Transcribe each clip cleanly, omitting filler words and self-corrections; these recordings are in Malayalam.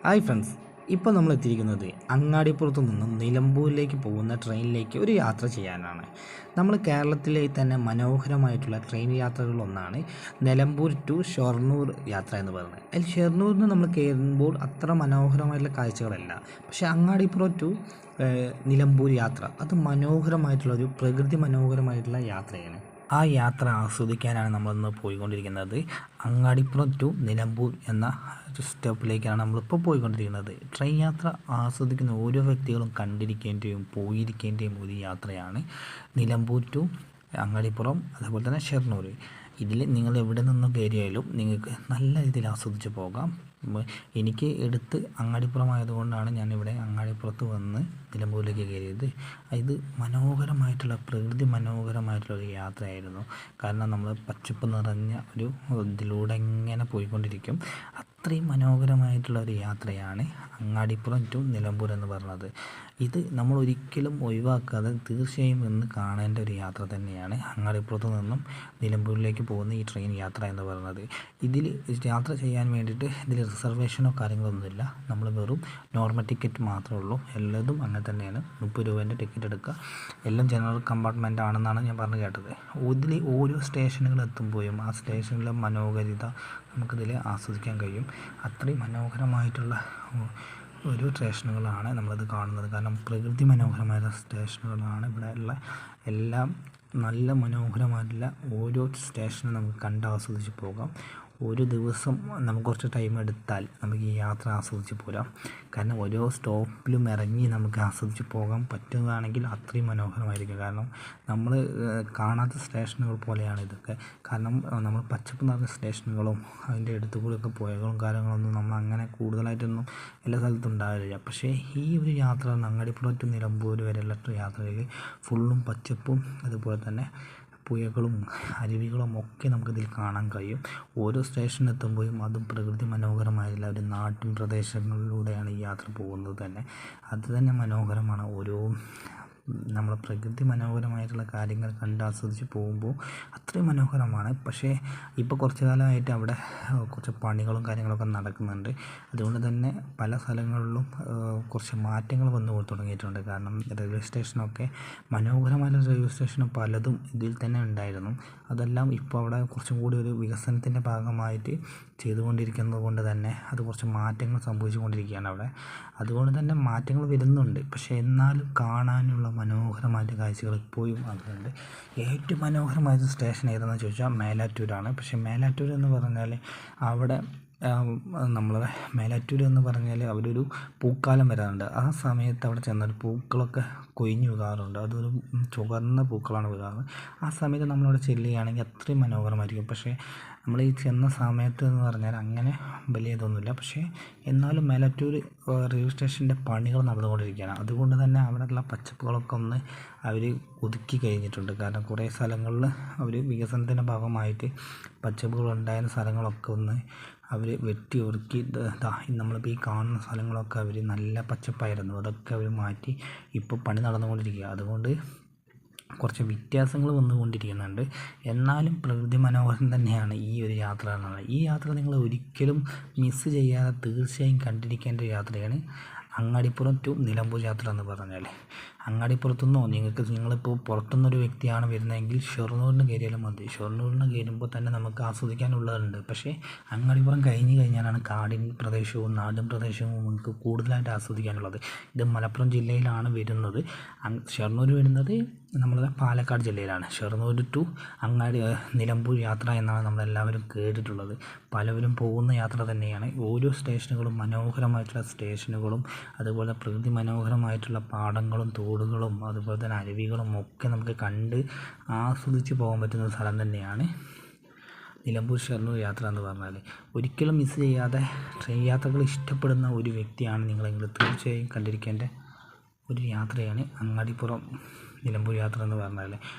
ഹായ് ഫ്രണ്ട്സ്, ഇപ്പോൾ നമ്മൾ എത്തിയിരിക്കുന്നത് അങ്ങാടിപ്പുറത്തു നിന്നും നിലമ്പൂരിലേക്ക് പോകുന്ന ട്രെയിനിലേക്ക് ഒരു യാത്ര ചെയ്യാനാണ്. നമ്മൾ കേരളത്തിലെ തന്നെ മനോഹരമായിട്ടുള്ള ട്രെയിൻ യാത്രകളിലൊന്നാണ് നിലമ്പൂർ ടു ഷൊർണൂർ യാത്ര എന്ന് പറയുന്നത്. അതിൽ ഷൊർണൂരിൽ നിന്ന് നമ്മൾ കയറുമ്പോൾ അത്ര മനോഹരമായിട്ടുള്ള കാഴ്ചകളല്ല, പക്ഷേ അങ്ങാടിപ്പുറം ടു നിലമ്പൂർ യാത്ര അത് മനോഹരമായിട്ടുള്ളൊരു പ്രകൃതി മനോഹരമായിട്ടുള്ള യാത്രയാണ്. ആ യാത്ര ആസ്വദിക്കാനാണ് നമ്മളിന്ന് പോയിക്കൊണ്ടിരിക്കുന്നത്. അങ്ങാടിപ്പുറം ടു നിലമ്പൂർ എന്ന സ്റ്റോപ്പിലേക്കാണ് നമ്മളിപ്പോൾ പോയിക്കൊണ്ടിരിക്കുന്നത്. ട്രെയിൻ യാത്ര ആസ്വദിക്കുന്ന ഓരോ വ്യക്തികളും കണ്ടിരിക്കേണ്ടയും പോയിരിക്കേണ്ടയും ഒരു യാത്രയാണ് നിലമ്പൂർ ടു അങ്ങാടിപ്പുറം, അതുപോലെ തന്നെ ഷൊർണൂർ. ഇതിൽ നിങ്ങൾ എവിടെ നിന്നും കയറിയാലും നിങ്ങൾക്ക് നല്ല രീതിയിൽ ആസ്വദിച്ച് പോകാം. എനിക്ക് എടുത്ത് അങ്ങാടിപ്പുറമായതുകൊണ്ടാണ് ഞാനിവിടെ അങ്ങാടിപ്പുറത്ത് വന്ന് നിലമ്പൂരിലേക്ക് കയറിയത്. ഇത് മനോഹരമായിട്ടുള്ള പ്രകൃതി മനോഹരമായിട്ടുള്ള ഒരു യാത്രയായിരുന്നു. കാരണം നമ്മൾ പച്ചപ്പ് നിറഞ്ഞ ഒരു ഇതിലൂടെ ഇങ്ങനെ പോയിക്കൊണ്ടിരിക്കും. അത്രയും മനോഹരമായിട്ടുള്ള ഒരു യാത്രയാണ് അങ്ങാടിപ്പുറം ടു നിലമ്പൂർ എന്ന് പറയുന്നത്. ഇത് നമ്മൾ ഒരിക്കലും ഒഴിവാക്കാതെ തീർച്ചയായും ഇന്ന് കാണേണ്ട ഒരു യാത്ര തന്നെയാണ് അങ്ങാടിപ്പുറത്ത് നിന്നും നിലമ്പൂരിലേക്ക് പോകുന്ന ഈ ട്രെയിൻ യാത്ര എന്ന് പറയുന്നത്. ഇതിൽ യാത്ര ചെയ്യാൻ വേണ്ടിയിട്ട് ഇതിൽ റിസർവേഷനോ കാര്യങ്ങളൊന്നുമില്ല. നമ്മൾ വെറും നോർമൽ ടിക്കറ്റ് മാത്രമേ ഉള്ളൂ. എല്ലാതും അങ്ങനെ തന്നെയാണ്. 30 രൂപേൻ്റെ ടിക്കറ്റ് എടുക്കുക. എല്ലാം ജനറൽ കമ്പാർട്ട്മെൻ്റ് ആണെന്നാണ് ഞാൻ പറഞ്ഞു കേട്ടത്. ഇതിൽ ഓരോ സ്റ്റേഷനുകൾ എത്തുമ്പോഴും ആ സ്റ്റേഷനിലെ മനോഹാരിത നമുക്കിതിൽ ആസ്വദിക്കാൻ കഴിയും. അത്രയും മനോഹരമായിട്ടുള്ള ഒരു സ്റ്റേഷനുകളാണ് നമ്മളത് കാണുന്നത്. കാരണം പ്രകൃതി മനോഹരമായ സ്റ്റേഷനുകളാണ് ഇവിടെ ഉള്ള. എല്ലാം നല്ല മനോഹരമായിട്ടുള്ള ഓരോ സ്റ്റേഷനും നമുക്ക് കണ്ട് ആസ്വദിച്ച് പോകാം. ഒരു ദിവസം നമുക്ക് കുറച്ച് ടൈം എടുത്താൽ നമുക്ക് ഈ യാത്ര ആസ്വദിച്ച് പോരാം. കാരണം ഓരോ സ്റ്റോപ്പിലും ഇറങ്ങി നമുക്ക് ആസ്വദിച്ച് പോകാൻ പറ്റുകയാണെങ്കിൽ അത്രയും മനോഹരമായിരിക്കും. കാരണം നമ്മൾ കാണാത്ത സ്റ്റേഷനുകൾ പോലെയാണ് ഇതൊക്കെ. കാരണം നമ്മൾ പച്ചപ്പ് നിറഞ്ഞ സ്റ്റേഷനുകളും അതിൻ്റെ അടുത്തു കൂടെയൊക്കെ പുഴകളും കാര്യങ്ങളൊന്നും നമ്മൾ അങ്ങനെ കൂടുതലായിട്ടൊന്നും എല്ലാ സ്ഥലത്തും ഉണ്ടാവില്ല. പക്ഷേ ഈ ഒരു യാത്ര അങ്ങാടിപ്പുറം ടു നിലമ്പൂർ വരെയുള്ള യാത്രയിൽ ഫുള്ളും പച്ചപ്പും അതുപോലെ തന്നെ പുഴകളും അരുവികളും ഒക്കെ നമുക്കിതിൽ കാണാൻ കഴിയും. ഓരോ സ്റ്റേഷനിൽ എത്തുമ്പോഴും അതും പ്രകൃതി മനോഹരമായിട്ടുള്ള ഒരു നാട്ടിൻ പ്രദേശങ്ങളിലൂടെയാണ് ഈ യാത്ര പോകുന്നത് തന്നെ. അത് തന്നെ മനോഹരമാണ്. ഓരോ നമ്മളെ പ്രകൃതി മനോഹരമായിട്ടുള്ള കാര്യങ്ങൾ കണ്ട് ആസ്വദിച്ച് പോകുമ്പോൾ അത്രയും മനോഹരമാണ്. പക്ഷേ ഇപ്പോൾ കുറച്ച് കാലമായിട്ട് അവിടെ കുറച്ച് പണികളും കാര്യങ്ങളൊക്കെ നടക്കുന്നുണ്ട്. അതുകൊണ്ട് തന്നെ പല സ്ഥലങ്ങളിലും കുറച്ച് മാറ്റങ്ങൾ വന്നു തുടങ്ങിയിട്ടുണ്ട്. കാരണം റെയിൽവേ സ്റ്റേഷനൊക്കെ മനോഹരമായ റെയിൽവേ സ്റ്റേഷനും പലതും ഇതിൽ തന്നെ ഉണ്ടായിരുന്നു. അതെല്ലാം ഇപ്പോൾ അവിടെ കുറച്ചും കൂടി ഒരു വികസനത്തിൻ്റെ ഭാഗമായിട്ട് ചെയ്തുകൊണ്ടിരിക്കുന്നത് കൊണ്ട് തന്നെ അത് കുറച്ച് മാറ്റങ്ങൾ സംഭവിച്ചു കൊണ്ടിരിക്കുകയാണ് അവിടെ. അതുകൊണ്ട് തന്നെ മാറ്റങ്ങൾ വരുന്നുണ്ട്. പക്ഷേ എന്നാലും കാണാനുള്ള മനോഹരമായിട്ട് കാഴ്ചകൾ ഇപ്പോഴും അതുണ്ട്. ഏറ്റവും മനോഹരമായത് സ്റ്റേഷൻ ഏതാണെന്ന് ചോദിച്ചാൽ മേലാറ്റൂരാണ്. പക്ഷേ മേലാറ്റൂർ എന്ന് പറഞ്ഞാൽ അവിടെ നമ്മളെ മേലാറ്റൂർ എന്ന് പറഞ്ഞാൽ അവിടെ ഒരു പൂക്കാലം വരാറുണ്ട്. ആ സമയത്ത് അവിടെ ചെന്നാൽ പൂക്കളൊക്കെ കൊഴിഞ്ഞു വീഴാറുണ്ട്. അതൊരു ചുവന്ന പൂക്കളാണ് വീഴാറ്. ആ സമയത്ത് നമ്മളവിടെ ചെല്ലുകയാണെങ്കിൽ അത്രയും മനോഹരമായിരിക്കും. പക്ഷേ നമ്മൾ ഈ ചെന്ന സമയത്ത് എന്ന് പറഞ്ഞാൽ അങ്ങനെ വലിയ ഇതൊന്നുമില്ല. പക്ഷേ എന്നാലും മേലാറ്റൂർ റെയിൽവേ സ്റ്റേഷൻ്റെ പണികൾ നടന്നുകൊണ്ടിരിക്കുകയാണ്. അതുകൊണ്ട് തന്നെ അവിടെയുള്ള പച്ചപ്പുകളൊക്കെ ഒന്ന് അവർ ഒതുക്കി കഴിഞ്ഞിട്ടുണ്ട്. കാരണം കുറേ സ്ഥലങ്ങളിൽ അവർ വികസനത്തിൻ്റെ ഭാഗമായിട്ട് പച്ചപ്പുകൾ ഉണ്ടായിരുന്ന സ്ഥലങ്ങളൊക്കെ ഒന്ന് അവർ വെട്ടി ഒതുക്കി നമ്മളിപ്പോൾ ഈ കാണുന്ന സ്ഥലങ്ങളൊക്കെ അവർ നല്ല പച്ചപ്പായിരുന്നു. അതൊക്കെ അവർ മാറ്റി ഇപ്പോൾ പണി നടന്നുകൊണ്ടിരിക്കുക. അതുകൊണ്ട് കുറച്ച് വ്യത്യാസങ്ങൾ വന്നുകൊണ്ടിരിക്കുന്നുണ്ട്. എന്നാലും പ്രകൃതി മനോഹരം തന്നെയാണ് ഈ ഒരു യാത്ര എന്നുള്ളത്. ഈ യാത്ര നിങ്ങൾ ഒരിക്കലും മിസ്സ് ചെയ്യാതെ തീർച്ചയായും കണ്ടിരിക്കേണ്ട ഒരു യാത്രയാണ് അങ്ങാടിപ്പുറം ടു നിലമ്പൂർ യാത്ര എന്ന് പറഞ്ഞാൽ. അങ്ങാടിപ്പുറത്തുനിന്നോ നിങ്ങളിപ്പോൾ പുറത്തുനിന്നൊരു വ്യക്തിയാണ് വരുന്നതെങ്കിൽ ഷൊർണൂരിന് കയറിയാലും മതി. ഷൊർണൂരിന് കയറുമ്പോൾ തന്നെ നമുക്ക് ആസ്വദിക്കാനുള്ളതുണ്ട്. പക്ഷേ അങ്ങാടിപ്പുറം കഴിഞ്ഞ് കഴിഞ്ഞാലാണ് കാടിൻ പ്രദേശവും നാടൻ പ്രദേശവും നമുക്ക് കൂടുതലായിട്ട് ആസ്വദിക്കാനുള്ളത്. ഇത് മലപ്പുറം ജില്ലയിലാണ് വരുന്നത്. ഷൊർണൂർ വരുന്നത് നമ്മുടെ പാലക്കാട് ജില്ലയിലാണ്. ഷൊർണൂർ ടു നിലമ്പൂർ യാത്ര എന്നാണ് നമ്മളെല്ലാവരും കേട്ടിട്ടുള്ളത്. പലവരും പോകുന്ന യാത്ര തന്നെയാണ്. ഓരോ സ്റ്റേഷനുകളും മനോഹരമായിട്ടുള്ള സ്റ്റേഷനുകളും അതുപോലെ പ്രകൃതി മനോഹരമായിട്ടുള്ള പാടങ്ങളും തോടുകളും അതുപോലെ തന്നെ അരുവികളും ഒക്കെ നമുക്ക് കണ്ട് ആസ്വദിച്ച് പോകാൻ പറ്റുന്ന സ്ഥലം തന്നെയാണ് നിലമ്പൂർ ഷൊർണൂർ യാത്ര എന്ന് പറഞ്ഞാൽ. ഒരിക്കലും മിസ് ചെയ്യാതെ ട്രെയിൻ യാത്രകൾ ഇഷ്ടപ്പെടുന്ന ഒരു വ്യക്തിയാണ് നിങ്ങളെങ്കിൽ തീർച്ചയായും കണ്ടിരിക്കേണ്ട ഒരു യാത്രയാണ് അങ്ങാടിപ്പുറം നിലമ്പൂർ യാത്ര എന്ന് പറഞ്ഞാൽ.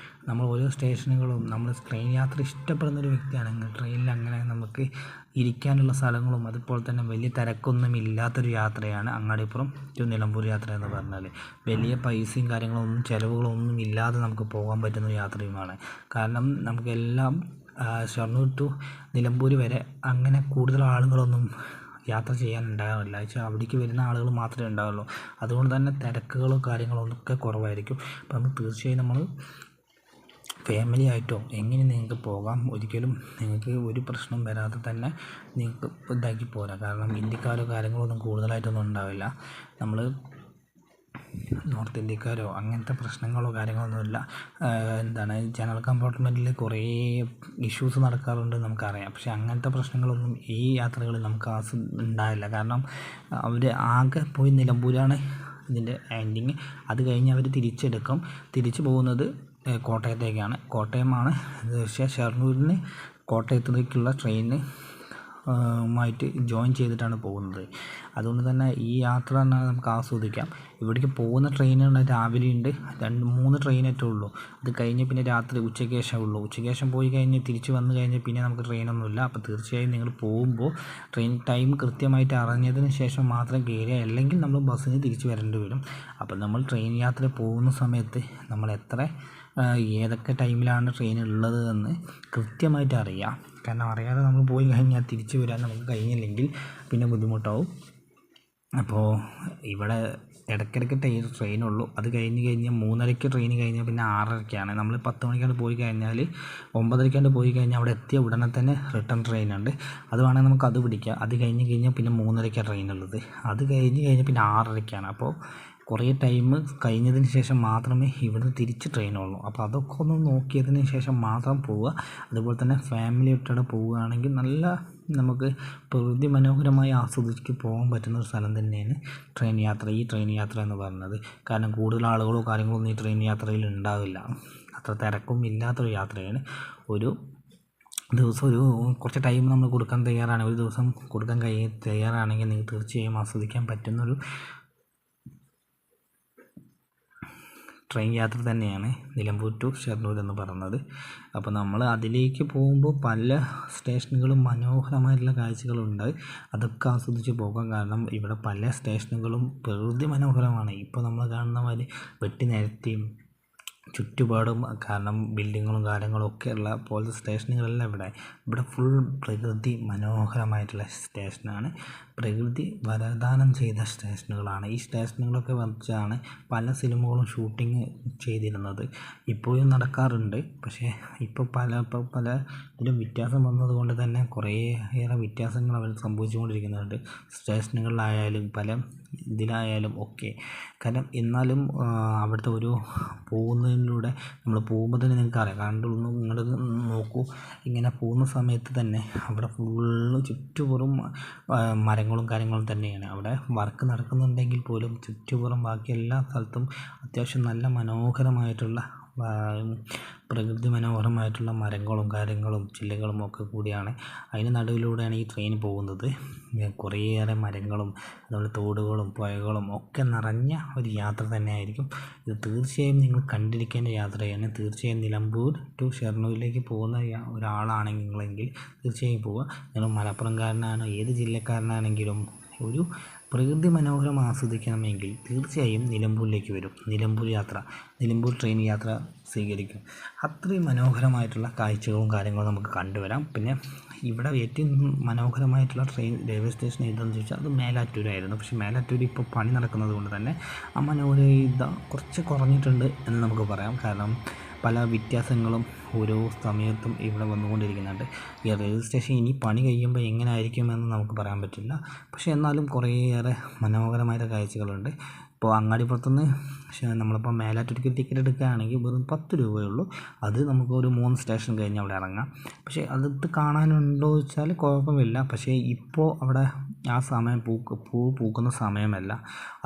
നമ്മൾ ഓരോ സ്റ്റേഷനുകളും നമ്മൾ ട്രെയിൻ യാത്ര ഇഷ്ടപ്പെടുന്ന ഒരു വ്യക്തിയാണെങ്കിൽ ട്രെയിനിൽ അങ്ങനെ നമുക്ക് ഇരിക്കാനുള്ള സ്ഥലങ്ങളും അതുപോലെ തന്നെ വലിയ തിരക്കൊന്നും ഇല്ലാത്തൊരു യാത്രയാണ് അങ്ങാടിപ്പുറം ടു നിലമ്പൂർ യാത്ര എന്ന് പറഞ്ഞാൽ. വലിയ പൈസയും കാര്യങ്ങളൊന്നും ചിലവുകളൊന്നും ഇല്ലാതെ നമുക്ക് പോകാൻ പറ്റുന്ന യാത്രയുമാണ്. കാരണം നമുക്കെല്ലാം ഷൊർണൂർ ടു നിലമ്പൂർ വരെ അങ്ങനെ കൂടുതൽ ആളുകളൊന്നും യാത്ര ചെയ്യാനുണ്ടാവില്ല. വെച്ചാൽ അവിടേക്ക് വരുന്ന ആളുകൾ മാത്രമേ ഉണ്ടാവുള്ളൂ. അതുകൊണ്ട് തന്നെ തിരക്കുകളോ കാര്യങ്ങളോ ഒക്കെ കുറവായിരിക്കും. അപ്പം നമ്മൾ തീർച്ചയായും നമ്മൾ ഫാമിലി ആയിട്ടോ എങ്ങനെ നിങ്ങൾക്ക് പോകാം. ഒരിക്കലും നിങ്ങൾക്ക് ഒരു പ്രശ്നം വരാതെ തന്നെ നിങ്ങൾക്ക് ഇതാക്കി പോരാ. കാരണം ഇന്ത്യക്കാരോ കാര്യങ്ങളൊന്നും കൂടുതലായിട്ടൊന്നും ഉണ്ടാവില്ല. നമ്മൾ നോർത്ത് ഇന്ത്യക്കാരോ അങ്ങനത്തെ പ്രശ്നങ്ങളോ കാര്യങ്ങളൊന്നുമില്ല. ജനറൽ കമ്പാർട്ട്മെൻറ്റിൽ കുറേ ഇഷ്യൂസ് നടക്കാറുണ്ട് നമുക്കറിയാം. പക്ഷേ അങ്ങനത്തെ പ്രശ്നങ്ങളൊന്നും ഈ യാത്രകളിൽ നമുക്ക് ഉണ്ടാവില്ല. കാരണം അവർ ആകെ പോയി നിലമ്പൂരാണ് ഇതിൻ്റെ എൻഡിങ്. അത് കഴിഞ്ഞ് അവർ തിരിച്ചു പോകുന്നത് കോട്ടയത്തേക്കാണ്. കോട്ടയമാണ് ഷൊർണൂരിന് കോട്ടയത്തേക്കുള്ള ട്രെയിന് മായിട്ട് ജോയിൻ ചെയ്തിട്ടാണ് പോകുന്നത്. അതുകൊണ്ട് തന്നെ ഈ യാത്ര എന്നാൽ നമുക്ക് ആസ്വദിക്കാം. ഇവിടേക്ക് പോകുന്ന ട്രെയിനുകൾ രാവിലെ ഉണ്ട്, 2-3 ട്രെയിനേറ്റേ ഉള്ളൂ. അത് കഴിഞ്ഞ് പിന്നെ രാത്രി ഉച്ചയ്ക്ക് ശേഷം ഉള്ളൂ. ഉച്ചയ്ക്ക് ശേഷം പോയി കഴിഞ്ഞ് തിരിച്ച് വന്നു കഴിഞ്ഞ് പിന്നെ നമുക്ക് ട്രെയിനൊന്നുമില്ല. അപ്പോൾ തീർച്ചയായും നിങ്ങൾ പോകുമ്പോൾ ട്രെയിൻ ടൈം കൃത്യമായിട്ട് അറിഞ്ഞതിന് ശേഷം മാത്രം കയറുക. അല്ലെങ്കിൽ നമ്മൾ ബസ്സിന് തിരിച്ച് വരേണ്ടി വരും. അപ്പോൾ നമ്മൾ ട്രെയിൻ യാത്ര പോകുന്ന സമയത്ത് നമ്മൾ ഏതൊക്കെ ടൈമിലാണ് ട്രെയിൻ ഉള്ളത് എന്ന് കൃത്യമായിട്ട് അറിയാം. കാരണം അറിയാതെ നമ്മൾ പോയി കഴിഞ്ഞാൽ തിരിച്ച് വരാൻ നമുക്ക് കഴിഞ്ഞില്ലെങ്കിൽ പിന്നെ ബുദ്ധിമുട്ടാവും. അപ്പോൾ ഇവിടെ ഇടയ്ക്കിടയ്ക്ക് ട്രെയിനുള്ളൂ. അത് കഴിഞ്ഞ് 3:30 ട്രെയിൻ കഴിഞ്ഞാൽ പിന്നെ 6:30 നമ്മൾ 10 മണിക്കാണ്ട് പോയി കഴിഞ്ഞാൽ 9:30 പോയി കഴിഞ്ഞാൽ അവിടെ എത്തിയ ഉടനെ തന്നെ റിട്ടേൺ ട്രെയിനുണ്ട്. അത് വേണമെങ്കിൽ നമുക്ക് അത് പിടിക്കാം. അത് കഴിഞ്ഞാൽ പിന്നെ 3:30 ട്രെയിനുള്ളത്. അത് കഴിഞ്ഞ് പിന്നെ 6:30. അപ്പോൾ കുറേ ടൈം കഴിഞ്ഞതിന് ശേഷം മാത്രമേ ഇവിടുന്ന് തിരിച്ച് ട്രെയിനുള്ളൂ. അപ്പോൾ അതൊക്കെ ഒന്ന് നോക്കിയതിന് ശേഷം മാത്രം പോവുക. അതുപോലെ തന്നെ ഫാമിലി ആയിട്ടവിടെ പോവുകയാണെങ്കിൽ നല്ല നമുക്ക് പ്രകൃതി മനോഹരമായി ആസ്വദിച്ച് പോകാൻ പറ്റുന്ന ഒരു സ്ഥലം തന്നെയാണ് ഈ ട്രെയിൻ യാത്ര എന്ന് പറയുന്നത്. കാരണം കൂടുതൽ ആളുകളോ കാര്യങ്ങളൊന്നും ഈ ട്രെയിൻ യാത്രയിൽ ഉണ്ടാവില്ല. അത്ര തിരക്കും ഇല്ലാത്തൊരു യാത്രയാണ്. ഒരു ദിവസം കുറച്ച് ടൈം നമ്മൾ കൊടുക്കാൻ തയ്യാറാണെങ്കിൽ, ഒരു ദിവസം കൊടുക്കാൻ തയ്യാറാണെങ്കിൽ നിങ്ങൾക്ക് തീർച്ചയായും ആസ്വദിക്കാൻ പറ്റുന്നൊരു ട്രെയിൻ യാത്ര തന്നെയാണ് നിലമ്പൂർ ടു ഷൊർണൂർ എന്ന് പറയുന്നത്. അപ്പോൾ നമ്മൾ അതിലേക്ക് പോകുമ്പോൾ പല സ്റ്റേഷനുകളും മനോഹരമായിട്ടുള്ള കാഴ്ചകളുണ്ട്. അതൊക്കെ ആസ്വദിച്ച് പോകാം. കാരണം ഇവിടെ പല സ്റ്റേഷനുകളും പ്രകൃതി മനോഹരമാണ്. ഇപ്പോൾ നമ്മൾ കാണുന്ന മാതിരി വെട്ടി നിരത്തിയും ചുറ്റുപാടും കാരണം ബിൽഡിങ്ങുകളും കാര്യങ്ങളും ഒക്കെ ഉള്ള പോലത്തെ സ്റ്റേഷനുകളല്ല ഇവിടെ ഫുൾ പ്രകൃതി മനോഹരമായിട്ടുള്ള സ്റ്റേഷനാണ്. പ്രകൃതി വരദാനം ചെയ്ത സ്റ്റേഷനുകളാണ്. ഈ സ്റ്റേഷനുകളൊക്കെ വെച്ചാണ് പല സിനിമകളും ഷൂട്ടിങ് ചെയ്തിരുന്നത്. ഇപ്പോഴും നടക്കാറുണ്ട്. പക്ഷേ ഇപ്പോൾ പല ഇതിലും വ്യത്യാസം വന്നതുകൊണ്ട് തന്നെ കുറേയേറെ വ്യത്യാസങ്ങൾ അവർ സംഭവിച്ചുകൊണ്ടിരിക്കുന്നുണ്ട്. സ്റ്റേഷനുകളിലായാലും ഇതിലായാലും ഒക്കെ. കാരണം എന്നാലും അവിടുത്തെ പോകുന്നതിലൂടെ നമ്മൾ പോകുമ്പോൾ തന്നെ നിങ്ങൾക്ക് അറിയാം. കാരണം നിങ്ങൾ നോക്കൂ, ഇങ്ങനെ പോകുന്ന സമയത്ത് തന്നെ അവിടെ ഫുള്ള് ചുറ്റുപുറം മരങ്ങളും കാര്യങ്ങളും തന്നെയാണ്. അവിടെ വർക്ക് നടക്കുന്നുണ്ടെങ്കിൽ പോലും ചുറ്റുപുറം ബാക്കി എല്ലാ സ്ഥലത്തും അത്യാവശ്യം നല്ല മനോഹരമായിട്ടുള്ള പ്രകൃതി മനോഹരമായിട്ടുള്ള മരങ്ങളും കാര്യങ്ങളും ചില്ലകളും ഒക്കെ കൂടിയാണ്. അതിന് നടുവിലൂടെയാണ് ഈ ട്രെയിൻ പോകുന്നത്. കുറേയേറെ മരങ്ങളും അതുപോലെ തോടുകളും പുഴകളും ഒക്കെ നിറഞ്ഞ ഒരു യാത്ര തന്നെയായിരിക്കും ഇത്. തീർച്ചയായും നിങ്ങൾ കണ്ടിരിക്കേണ്ട യാത്രയാണ്. തീർച്ചയായും നിലമ്പൂർ ടു ഷൊർണൂരിലേക്ക് പോകുന്ന ഒരാളാണെങ്കിലെങ്കിൽ തീർച്ചയായും പോവുക. നിങ്ങൾ മലപ്പുറംകാരനാണോ ഏത് ജില്ലക്കാരനാണെങ്കിലും ഒരു പ്രകൃതി മനോഹരം ആസ്വദിക്കണമെങ്കിൽ തീർച്ചയായും നിലമ്പൂരിലേക്ക് വരും. നിലമ്പൂർ ട്രെയിൻ യാത്ര സ്വീകരിക്കും. അത്രയും മനോഹരമായിട്ടുള്ള കാഴ്ചകളും കാര്യങ്ങളും നമുക്ക് കണ്ടുവരാം. പിന്നെ ഇവിടെ ഏറ്റവും മനോഹരമായിട്ടുള്ള റെയിൽവേ സ്റ്റേഷൻ ഏതാണെന്ന് ചോദിച്ചാൽ അത് മേലാറ്റൂരായിരുന്നു. പക്ഷേ മേലാറ്റൂർ ഇപ്പോൾ പണി നടക്കുന്നത് കൊണ്ട് തന്നെ ആ മനോഹാരിത കുറച്ച് കുറഞ്ഞിട്ടുണ്ട് എന്ന് നമുക്ക് പറയാം. കാരണം പല വ്യത്യാസങ്ങളും ഓരോ സമയത്തും ഇവിടെ വന്നുകൊണ്ടിരിക്കുന്നുണ്ട്. ഈ റെയിൽവേ സ്റ്റേഷൻ ഇനി പണി കഴിയുമ്പോൾ എങ്ങനെ ആയിരിക്കുമെന്ന് നമുക്ക് പറയാൻ പറ്റില്ല. പക്ഷേ എന്നാലും കുറേയേറെ മനോഹരമായ കാഴ്ചകളുണ്ട്. ഇപ്പോൾ അങ്ങാടിപ്പുറത്തുനിന്ന് നമ്മളിപ്പോൾ മേലാറ്റൂർക്ക് ടിക്കറ്റ് എടുക്കുകയാണെങ്കിൽ വെറും 10 രൂപയുള്ളൂ. അത് നമുക്ക് ഒരു 3 സ്റ്റേഷൻ കഴിഞ്ഞ് അവിടെ ഇറങ്ങാം. പക്ഷേ അത് കാണാനുണ്ടോ വെച്ചാൽ കുഴപ്പമില്ല. പക്ഷേ ഇപ്പോൾ അവിടെ ആ സമയം പൂ പൂക്കുന്ന സമയമല്ല.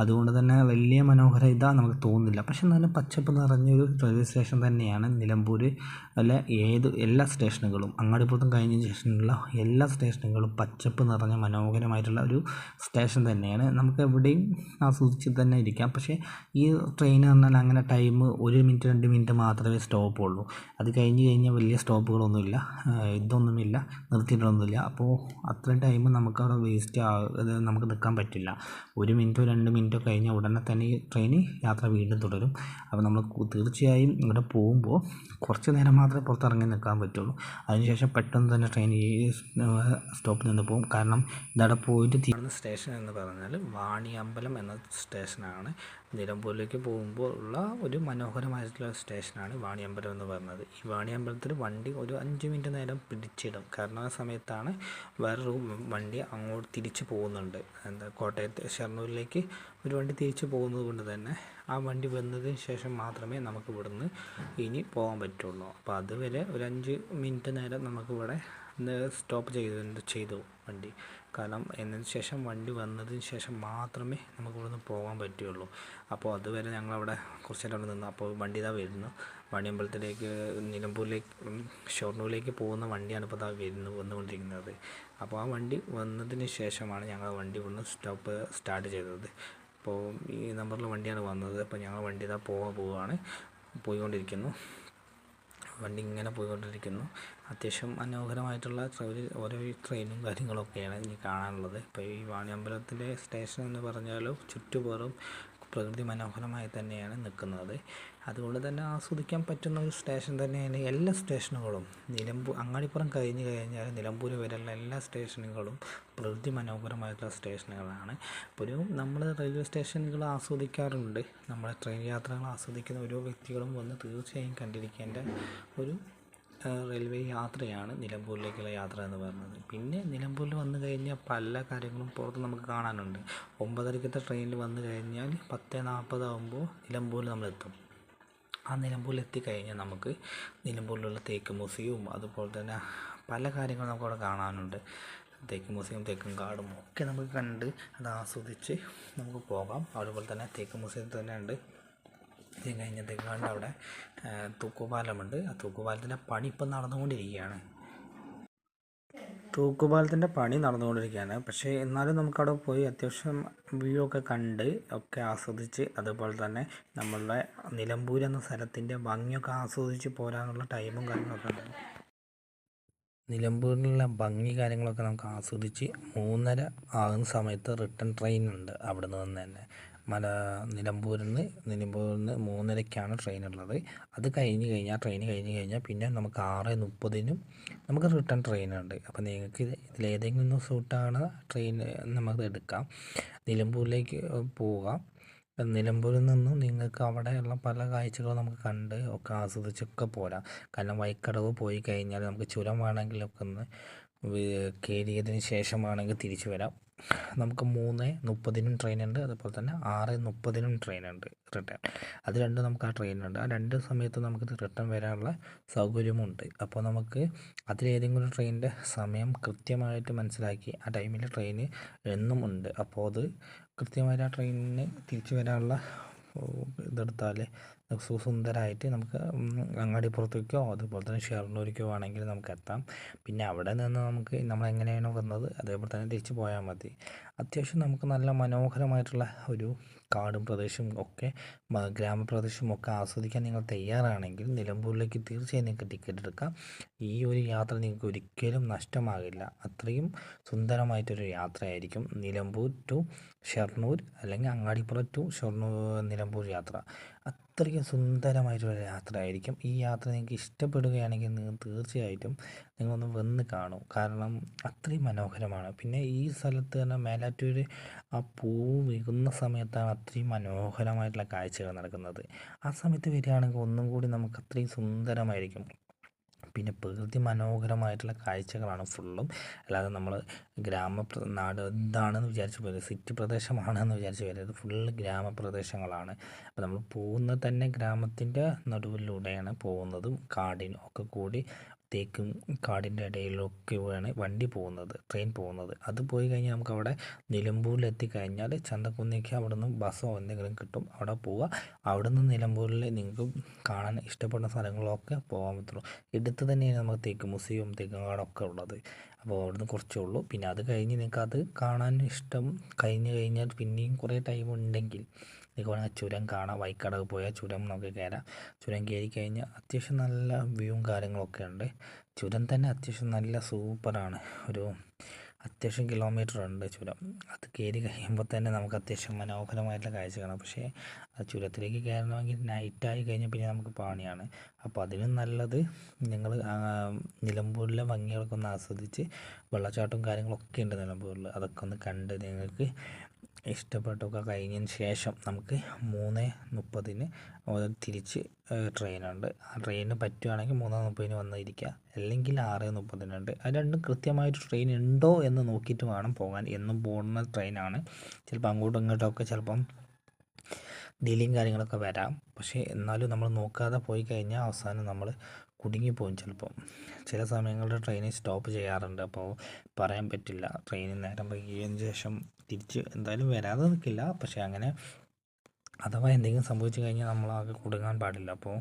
അതുകൊണ്ട് തന്നെ വലിയ മനോഹരത നമുക്ക് തോന്നുന്നില്ല. പക്ഷെ എന്നാലും പച്ചപ്പ് നിറഞ്ഞൊരു റെയിൽവേ സ്റ്റേഷൻ തന്നെയാണ് നിലമ്പൂർ. എല്ലാ സ്റ്റേഷനുകളും അങ്ങാടിപ്പുറത്തും കഴിഞ്ഞ ശേഷമുള്ള എല്ലാ സ്റ്റേഷനുകളും പച്ചപ്പ് നിറഞ്ഞ മനോഹരമായിട്ടുള്ള ഒരു സ്റ്റേഷൻ തന്നെയാണ്. നമുക്ക് എവിടെയും ആസ്വദിച്ച് തന്നെ ഇരിക്കാം. പക്ഷേ ഈ ട്രെയിൻ പറഞ്ഞാൽ അങ്ങനെ ടൈം 1 മിനിറ്റ് 2 മിനിറ്റ് മാത്രമേ സ്റ്റോപ്പുള്ളൂ. അത് കഴിഞ്ഞാൽ വലിയ സ്റ്റോപ്പുകളൊന്നുമില്ല, നിർത്തിയിട്ടൊന്നുമില്ല. അപ്പോൾ അത്രയും ടൈം നമുക്കവിടെ വേസ്റ്റ് ഇത് നമുക്ക് നിൽക്കാൻ പറ്റില്ല. 1 മിനിറ്റോ 2 മിനിറ്റോ കഴിഞ്ഞാൽ ഉടനെ തന്നെ ഈ ട്രെയിൻ യാത്ര വീണ്ടും തുടരും. അപ്പോൾ നമ്മൾ തീർച്ചയായും ഇവിടെ പോകുമ്പോൾ കുറച്ച് നേരം മാത്രമേ പുറത്തിറങ്ങി നിൽക്കാൻ പറ്റുള്ളൂ. അതിനുശേഷം പെട്ടെന്ന് തന്നെ ട്രെയിൻ ഈ സ്റ്റോപ്പിൽ നിന്ന് പോകും. കാരണം ഇതവിടെ പോയിട്ട് തീരുന്ന സ്റ്റേഷൻ എന്ന് പറഞ്ഞാൽ വാണിയമ്പലം എന്ന സ്റ്റേഷനാണ്. നിലമ്പൂരിലേക്ക് പോകുമ്പോൾ ഉള്ള ഒരു മനോഹരമായിട്ടുള്ള സ്റ്റേഷനാണ് വാണിയമ്പലം എന്ന് പറയുന്നത്. ഈ വാണിയമ്പലത്തിൽ വണ്ടി ഒരു 5 മിനിറ്റ് നേരം പിടിച്ചിടും. കാരണം ആ സമയത്താണ് വേറൊരു വണ്ടി അങ്ങോട്ട് തിരിച്ചു പോകുന്നുണ്ട്. കോട്ടയത്ത് ഷൊർണൂരിലേക്ക് ഒരു വണ്ടി തിരിച്ചു പോകുന്നത് കൊണ്ട് തന്നെ ആ വണ്ടി വന്നതിന് ശേഷം മാത്രമേ നമുക്ക് ഇവിടുന്ന് ഇനി പോകാൻ പറ്റുള്ളൂ. അപ്പോൾ അതുവരെ ഒരു 5 മിനിറ്റ് നേരം നമുക്കിവിടെ സ്റ്റോപ്പ് ചെയ്തു വണ്ടി. കാരണം എന്നതിന് ശേഷം വണ്ടി വന്നതിന് ശേഷം മാത്രമേ നമുക്ക് ഇവിടുന്ന് പോകാൻ പറ്റുകയുള്ളൂ. അപ്പോൾ അതുവരെ ഞങ്ങളവിടെ കുറച്ച് നേരം അവിടെ നിന്നു. അപ്പോൾ വണ്ടി ഇതാ വരുന്നു. വാണിയമ്പലത്തിലേക്ക് നിലമ്പൂരിലേക്ക് ഷൊർണൂരിലേക്ക് പോകുന്ന വണ്ടിയാണ് ഇപ്പോൾ വന്നുകൊണ്ടിരിക്കുന്നത്. അപ്പോൾ ആ വണ്ടി വന്നതിന് ശേഷമാണ് ഞങ്ങൾ വണ്ടി ഇവിടുന്ന് സ്റ്റാർട്ട് ചെയ്തത്. അപ്പോൾ ഈ നമ്പറിൽ വണ്ടിയാണ് വന്നത്. അപ്പോൾ ഞങ്ങൾ വണ്ടി ഇതാ പോവുകയാണ്, പോയിക്കൊണ്ടിരിക്കുന്നു. വണ്ടി ഇങ്ങനെ പോയിക്കൊണ്ടിരിക്കുന്നു. അത്യാവശ്യം മനോഹരമായിട്ടുള്ള ഓരോ ട്രെയിനും കാര്യങ്ങളൊക്കെയാണ് ഇനി കാണാനുള്ളത്. ഇപ്പോൾ ഈ വാണിയമ്പലത്തിൻ്റെ സ്റ്റേഷൻ എന്ന് പറഞ്ഞാൽ ചുറ്റുപാടും പ്രകൃതി മനോഹരമായി തന്നെയാണ് നിൽക്കുന്നത്. അതുകൊണ്ട് തന്നെ ആസ്വദിക്കാൻ പറ്റുന്ന ഒരു സ്റ്റേഷൻ തന്നെയാണ് എല്ലാ സ്റ്റേഷനുകളും. അങ്ങാടിപ്പുറം കഴിഞ്ഞ് കഴിഞ്ഞാൽ നിലമ്പൂർ വരെയുള്ള എല്ലാ സ്റ്റേഷനുകളും പ്രകൃതി മനോഹരമായിട്ടുള്ള സ്റ്റേഷനുകളാണ്. ഒരു നമ്മൾ റെയിൽവേ സ്റ്റേഷനുകൾ ആസ്വദിക്കാറുണ്ട്. നമ്മളെ ട്രെയിൻ യാത്രകൾ ആസ്വദിക്കുന്ന ഓരോ വ്യക്തികളും വന്ന് തീർച്ചയായും കണ്ടിരിക്കേണ്ട ഒരു റെയിൽവേ യാത്രയാണ് നിലമ്പൂരിലേക്കുള്ള യാത്ര എന്ന് പറയുന്നത്. പിന്നെ നിലമ്പൂരിൽ വന്നു കഴിഞ്ഞാൽ പല കാര്യങ്ങളും പുറത്ത് നമുക്ക് കാണാനുണ്ട്. 9:30 ട്രെയിനിൽ വന്നു കഴിഞ്ഞാൽ 10:40 ആകുമ്പോൾ നിലമ്പൂരിൽ നമ്മളെത്തും. ആ നിലമ്പൂരിൽ എത്തിക്കഴിഞ്ഞാൽ നമുക്ക് നിലമ്പൂരിലുള്ള തേക്ക് മ്യൂസിയവും അതുപോലെ തന്നെ പല കാര്യങ്ങളും നമുക്കവിടെ കാണാനുണ്ട്. തേക്ക് മ്യൂസിയം, തേക്കും കാടും ഒക്കെ നമുക്ക് കണ്ട് അത് ആസ്വദിച്ച് നമുക്ക് പോകാം. അതുപോലെ തന്നെ തേക്ക് മ്യൂസിയത്തിൽ തന്നെ ഉണ്ട്. ഇത് കഴിഞ്ഞ തേക്കാടിൻ്റെ അവിടെ തൂക്കുപാലമുണ്ട്. ആ തൂക്കുപാലത്തിൻ്റെ പണി ഇപ്പം നടന്നുകൊണ്ടിരിക്കുകയാണ്. പക്ഷേ എന്നാലും നമുക്കവിടെ പോയി അത്യാവശ്യം വ്യൂ ഒക്കെ കണ്ട് ഒക്കെ ആസ്വദിച്ച് അതുപോലെ തന്നെ നമ്മളുടെ നിലമ്പൂർ എന്ന സ്ഥലത്തിൻ്റെ ഭംഗിയൊക്കെ ആസ്വദിച്ച് പോരാനുള്ള ടൈമും കാര്യങ്ങളൊക്കെ ഉണ്ട്. നിലമ്പൂരിലുള്ള ഭംഗി കാര്യങ്ങളൊക്കെ നമുക്ക് ആസ്വദിച്ച് 3:30 ആകുന്ന സമയത്ത് റിട്ടേൺ ട്രെയിൻ ഉണ്ട്. അവിടെ നിന്ന് തന്നെ നിലമ്പൂരിൽ നിന്ന് 3:30ക്കാണ് ട്രെയിൻ ഉള്ളത്. അത് ട്രെയിൻ കഴിഞ്ഞ് കഴിഞ്ഞാൽ പിന്നെ നമുക്ക് 6:30 നമുക്ക് റിട്ടേൺ ട്രെയിൻ ഉണ്ട്. അപ്പോൾ നിങ്ങൾക്ക് ഇതിലേതെങ്കിലും സൂട്ടാണ് ട്രെയിൻ നമുക്ക് എടുക്കാം. നിലമ്പൂരിലേക്ക് പോകാം. നിലമ്പൂരിൽ നിന്നും നിങ്ങൾക്ക് അവിടെയുള്ള പല കാഴ്ചകളും നമുക്ക് കണ്ട് ഒക്കെ ആസ്വദിച്ചൊക്കെ പോരാം. കാരണം വൈക്കടവ് പോയി കഴിഞ്ഞാൽ നമുക്ക് ചുരം വേണമെങ്കിലൊക്കെ ഒന്ന് കയറിയതിന് ശേഷമാണെങ്കിൽ തിരിച്ചു വരാം. നമുക്ക് 3:30 ട്രെയിനുണ്ട്, അതുപോലെ തന്നെ 6:30 ട്രെയിനുണ്ട് റിട്ടേൺ. അത് രണ്ടും നമുക്ക് ആ ട്രെയിനുണ്ട്. ആ 2 സമയത്ത് നമുക്ക് റിട്ടേൺ വരാനുള്ള സൗകര്യമുണ്ട്. അപ്പോൾ നമുക്ക് അതിലേതെങ്കിലും ട്രെയിനിൻ്റെ സമയം കൃത്യമായിട്ട് മനസ്സിലാക്കി ആ ടൈമിൽ ട്രെയിൻ എന്നും ഉണ്ട്. അപ്പോൾ അത് കൃത്യമായിട്ട് ആ ട്രെയിനിന് തിരിച്ചു വരാനുള്ള ഇതെടുത്താൽ സുന്ദരമായിട്ട് നമുക്ക് അങ്ങാടിപ്പുറത്തേക്കോ അതുപോലെ തന്നെ ഷൊർണൂരിലേക്കോ ആണെങ്കിൽ നമുക്ക് എത്താം. പിന്നെ അവിടെ നിന്ന് നമുക്ക് നമ്മൾ എങ്ങനെയാണോ വന്നത് അതേപോലെ തന്നെ തിരിച്ചു പോയാൽ മതി. അത്യാവശ്യം നമുക്ക് നല്ല മനോഹരമായിട്ടുള്ള ഒരു കാടും പ്രദേശവും ഒക്കെ ഗ്രാമപ്രദേശവും ഒക്കെ ആസ്വദിക്കാൻ നിങ്ങൾ തയ്യാറാണെങ്കിൽ നിലമ്പൂരിലേക്ക് തീർച്ചയായും നിങ്ങൾക്ക് ടിക്കറ്റ് എടുക്കാം. ഈ ഒരു യാത്ര നിങ്ങൾക്ക് ഒരിക്കലും നഷ്ടമാകില്ല. അത്രയും സുന്ദരമായിട്ടൊരു യാത്രയായിരിക്കും നിലമ്പൂർ ടു ഷൊർണൂർ അല്ലെങ്കിൽ അങ്ങാടിപ്പുറം ടു നിലമ്പൂർ യാത്ര. അത്രയ്ക്കും സുന്ദരമായിട്ടുള്ള യാത്രയായിരിക്കും. ഈ യാത്ര നിങ്ങൾക്ക് ഇഷ്ടപ്പെടുകയാണെങ്കിൽ നിങ്ങൾ തീർച്ചയായിട്ടും നിങ്ങളൊന്ന് വന്ന് കാണും. കാരണം അത്രയും മനോഹരമാണ്. പിന്നെ ഈ സ്ഥലത്ത് തന്നെ മേലാറ്റൂർ ആ പൂവ് വീഴുന്ന സമയത്താണ് അത്രയും മനോഹരമായിട്ടുള്ള കാഴ്ചകൾ നടക്കുന്നത്. ആ സമയത്ത് വരികയാണെങ്കിൽ ഒന്നും കൂടി നമുക്ക് അത്രയും സുന്ദരമായിരിക്കും. പിന്നെ പ്രകൃതി മനോഹരമായിട്ടുള്ള കാഴ്ചകളാണ് ഫുള്ളും. അല്ലാതെ നമ്മൾ നാട് എന്താണെന്ന് വിചാരിച്ച് പോയത് സിറ്റി പ്രദേശമാണെന്ന് വിചാരിച്ച് വരരുത്. ഫുള്ള് ഗ്രാമപ്രദേശങ്ങളാണ്. അപ്പോൾ നമ്മൾ പോകുന്നത് തന്നെ ഗ്രാമത്തിൻ്റെ നടുവിലൂടെയാണ് പോകുന്നതും കാടിനും ഒക്കെ കൂടി തേക്കും കാടിൻ്റെ ഇടയിലൊക്കെയാണ് ട്രെയിൻ പോകുന്നത്. അത് പോയി കഴിഞ്ഞാൽ നമുക്കവിടെ നിലമ്പൂരിൽ എത്തിക്കഴിഞ്ഞാൽ ചന്തക്കുന്നിലേക്ക് അവിടെ നിന്ന് ബസ്സോ എന്തെങ്കിലും കിട്ടും. അവിടെ പോവുക. അവിടെ നിന്ന് നിലമ്പൂരിൽ നിങ്ങൾക്ക് കാണാൻ ഇഷ്ടപ്പെടുന്ന സ്ഥലങ്ങളൊക്കെ പോകാൻ പറ്റുള്ളൂ. അടുത്ത് തന്നെയാണ് നമുക്ക് തേക്ക് മ്യൂസിയവും തേക്കും കാടൊക്കെ ഉള്ളത്. അപ്പോൾ അവിടുന്ന് കുറച്ചേ ഉള്ളൂ. പിന്നെ അത് കഴിഞ്ഞ് നിങ്ങൾക്ക് അത് കാണാൻ ഇഷ്ടം കഴിഞ്ഞാൽ പിന്നെയും കുറേ ടൈം ഉണ്ടെങ്കിൽ നിങ്ങൾക്ക് വേണമെങ്കിൽ ചുരം കാണാം. വൈക്കടവ് പോയാൽ ചുരം നമുക്ക് കയറാം. ചുരം കയറി കഴിഞ്ഞാൽ അത്യാവശ്യം നല്ല വ്യൂവും കാര്യങ്ങളൊക്കെ ഉണ്ട്. ചുരം തന്നെ അത്യാവശ്യം നല്ല സൂപ്പറാണ്. ഒരു അത്യാവശ്യം കിലോമീറ്റർ ഉണ്ട് ചുരം. അത് കയറി കഴിയുമ്പോൾ തന്നെ നമുക്ക് അത്യാവശ്യം മനോഹരമായിട്ടുള്ള കാഴ്ച കാണാം. പക്ഷേ ആ ചുരത്തിലേക്ക് കയറണമെങ്കിൽ നൈറ്റായി കഴിഞ്ഞാൽ പിന്നെ നമുക്ക് പണിയാണ്. അപ്പോൾ അതിനും നല്ലത് നിങ്ങൾ നിലമ്പൂരിലെ ഭംഗികളൊക്കെ ഒന്ന് ആസ്വദിച്ച്, വെള്ളച്ചാട്ടവും കാര്യങ്ങളൊക്കെ ഉണ്ട് നിലമ്പൂരിൽ, അതൊക്കെ ഒന്ന് കണ്ട് നിങ്ങൾക്ക് ഇഷ്ടപ്പെട്ടൊക്കെ കഴിഞ്ഞതിന് ശേഷം നമുക്ക് 3:30 തിരിച്ച് ട്രെയിനുണ്ട്. ആ ട്രെയിനിന് പറ്റുകയാണെങ്കിൽ 3:30 വന്നിരിക്കുക, അല്ലെങ്കിൽ 6:30 അത് രണ്ടും കൃത്യമായിട്ട് ട്രെയിൻ ഉണ്ടോ എന്ന് നോക്കിയിട്ട് വേണം പോകാൻ. എന്നും പോകുന്ന ട്രെയിനാണ്. ചിലപ്പോൾ അങ്ങോട്ടും ഇങ്ങോട്ടൊക്കെ ചിലപ്പം ഡിലേയും കാര്യങ്ങളൊക്കെ വരാം. പക്ഷേ എന്നാലും നമ്മൾ നോക്കാതെ പോയി കഴിഞ്ഞാൽ അവസാനം നമ്മൾ കുടുങ്ങിപ്പോവും. ചിലപ്പം ചില സമയങ്ങളിൽ ട്രെയിനിൽ സ്റ്റോപ്പ് ചെയ്യാറുണ്ട്. അപ്പോൾ പറയാൻ പറ്റില്ല, ട്രെയിനിൽ നേരം വൈകിയതിന് ശേഷം തിരിച്ച് എന്തായാലും വരാതെ നിൽക്കില്ല. പക്ഷേ അങ്ങനെ അഥവാ എന്തെങ്കിലും സംഭവിച്ചു കഴിഞ്ഞാൽ നമ്മളാകെ കുടുങ്ങാൻ പാടില്ല. അപ്പോൾ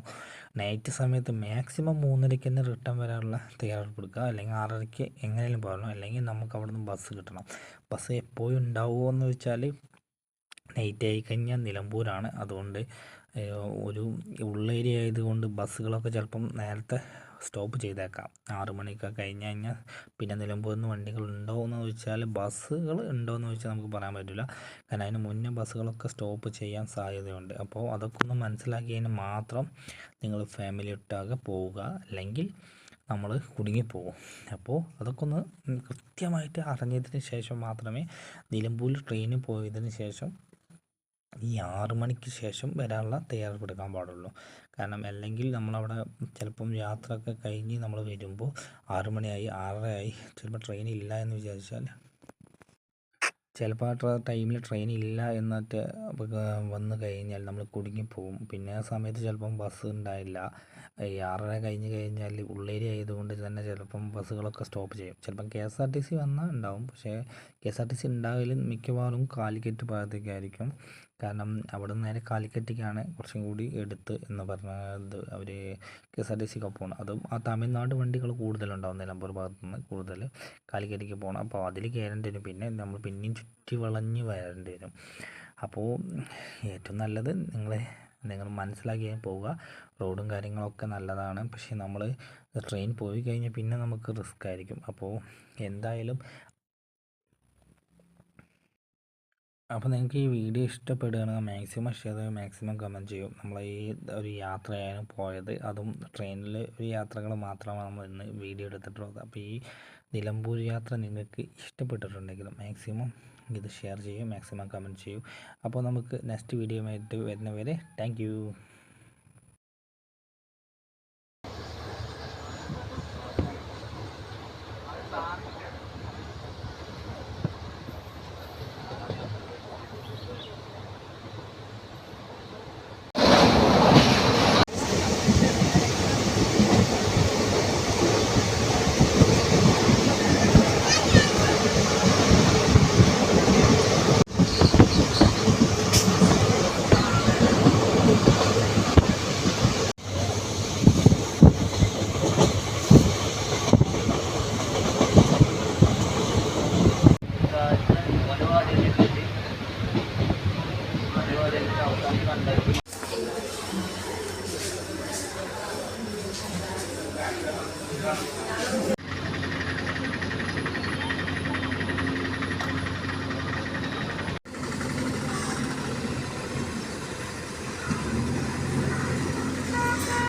നൈറ്റ് സമയത്ത് മാക്സിമം 3:30 തന്നെ റിട്ടേൺ വരാനുള്ള തയ്യാറെടുപ്പെടുക്കുക, അല്ലെങ്കിൽ 6:30 എങ്ങനെയും പോകണം. അല്ലെങ്കിൽ നമുക്ക് അവിടെ നിന്ന് ബസ് കിട്ടണം. ബസ് എപ്പോഴും ഉണ്ടാവുമോ എന്ന് വെച്ചാൽ നൈറ്റ് ആയി കഴിഞ്ഞാൽ നിലമ്പൂരാണ്. അതുകൊണ്ട് ഒരു ഉള്ളേരിയ ആയതുകൊണ്ട് ബസ്സുകളൊക്കെ ചിലപ്പം നേരത്തെ സ്റ്റോപ്പ് ചെയ്തേക്കാം. 6 മണിയൊക്കെ കഴിഞ്ഞ് കഴിഞ്ഞാൽ പിന്നെ നിലമ്പൂരിൽ നിന്ന് വണ്ടികൾ ഉണ്ടോ എന്ന് ചോദിച്ചാൽ, ബസ്സുകൾ ഉണ്ടോ എന്ന് ചോദിച്ചാൽ നമുക്ക് പറയാൻ പറ്റില്ല. കാരണം അതിന് മുന്നേ ബസ്സുകളൊക്കെ സ്റ്റോപ്പ് ചെയ്യാൻ സാധ്യതയുണ്ട്. അപ്പോൾ അതൊക്കെ ഒന്ന് മനസ്സിലാക്കിയതിന് മാത്രം നിങ്ങൾ ഫാമിലി ഒട്ടാകെ പോവുക, അല്ലെങ്കിൽ നമ്മൾ കുടുങ്ങിപ്പോകും. അപ്പോൾ അതൊക്കെ ഒന്ന് കൃത്യമായിട്ട് അറിഞ്ഞതിന് ശേഷം മാത്രമേ നിലമ്പൂരിൽ ട്രെയിനിൽ പോയതിന് ശേഷം ഈ 6 മണിക്ക് ശേഷം വരാനുള്ള തയ്യാറെടുക്കാൻ പാടുള്ളൂ. കാരണം അല്ലെങ്കിൽ നമ്മളവിടെ ചിലപ്പം യാത്രയൊക്കെ കഴിഞ്ഞ് നമ്മൾ വരുമ്പോൾ 6 മണിയായി, 6:30 ചിലപ്പോൾ ട്രെയിൻ ഇല്ല എന്ന് വിചാരിച്ചാൽ, ചിലപ്പോൾ ആ ടൈമിൽ ട്രെയിൻ ഇല്ല എന്നിട്ട് വന്നു കഴിഞ്ഞാൽ നമ്മൾ കുടുങ്ങിപ്പോവും. പിന്നെ ആ സമയത്ത് ചിലപ്പം ബസ് ഉണ്ടായില്ല. ഈ 6:30 കഴിഞ്ഞ് കഴിഞ്ഞാൽ ഉള്ളേരിയ ആയതുകൊണ്ട് തന്നെ ചിലപ്പം ബസ്സുകളൊക്കെ സ്റ്റോപ്പ് ചെയ്യും. ചിലപ്പം KSRTC വന്നാൽ ഉണ്ടാവും. പക്ഷേ KSRTC ഉണ്ടായാലും മിക്കവാറും കാലിക്കറ്റ് ഭാഗത്തേക്കായിരിക്കും. കാരണം അവിടെ നിന്ന് നേരെ കാലിക്കറ്റേക്കാണ് കുറച്ചും കൂടി എടുത്ത് എന്ന് പറഞ്ഞത് അവർ KSRTC പോകണം. അതും ആ തമിഴ്നാട് വണ്ടികൾ കൂടുതലുണ്ടാവും നിലമ്പൂർ ഭാഗത്തു നിന്ന് കൂടുതൽ കാലിക്കറ്റേക്ക് പോകണം. അപ്പോൾ അതിൽ കയറേണ്ടി വരും. പിന്നെ നമ്മൾ പിന്നെയും ചുറ്റി വളഞ്ഞ് വരേണ്ടി വരും. അപ്പോൾ ഏറ്റവും നല്ലത് നിങ്ങൾ മനസ്സിലാക്കി പോവുക. റോഡും കാര്യങ്ങളൊക്കെ നല്ലതാണ്. പക്ഷേ നമ്മൾ ട്രെയിൻ പോയി കഴിഞ്ഞാൽ പിന്നെ നമുക്ക് റിസ്ക് ആയിരിക്കും. അപ്പോൾ എന്തായാലും നിങ്ങൾക്ക് ഈ വീഡിയോ ഇഷ്ടപ്പെടുകയാണെങ്കിൽ മാക്സിമം ഷെയർ ചെയ്യുക, മാക്സിമം കമൻറ്റ് ചെയ്യും. നമ്മൾ ഈ ഒരു യാത്രയാണ് പോയത്, അതും ട്രെയിനിൽ ഒരു യാത്രകൾ മാത്രമാണ് നമ്മൾ ഇന്ന് വീഡിയോ എടുത്തിട്ടുള്ളത്. അപ്പോൾ ഈ നിലമ്പൂർ യാത്ര നിങ്ങൾക്ക് ഇഷ്ടപ്പെട്ടിട്ടുണ്ടെങ്കിൽ മാക്സിമം ഇത് ഷെയർ ചെയ്യും, മാക്സിമം കമൻറ്റ് ചെയ്യും. അപ്പോൾ നമുക്ക് നെക്സ്റ്റ് വീഡിയോയുമായിട്ട് വരുന്നവരെ താങ്ക് യു.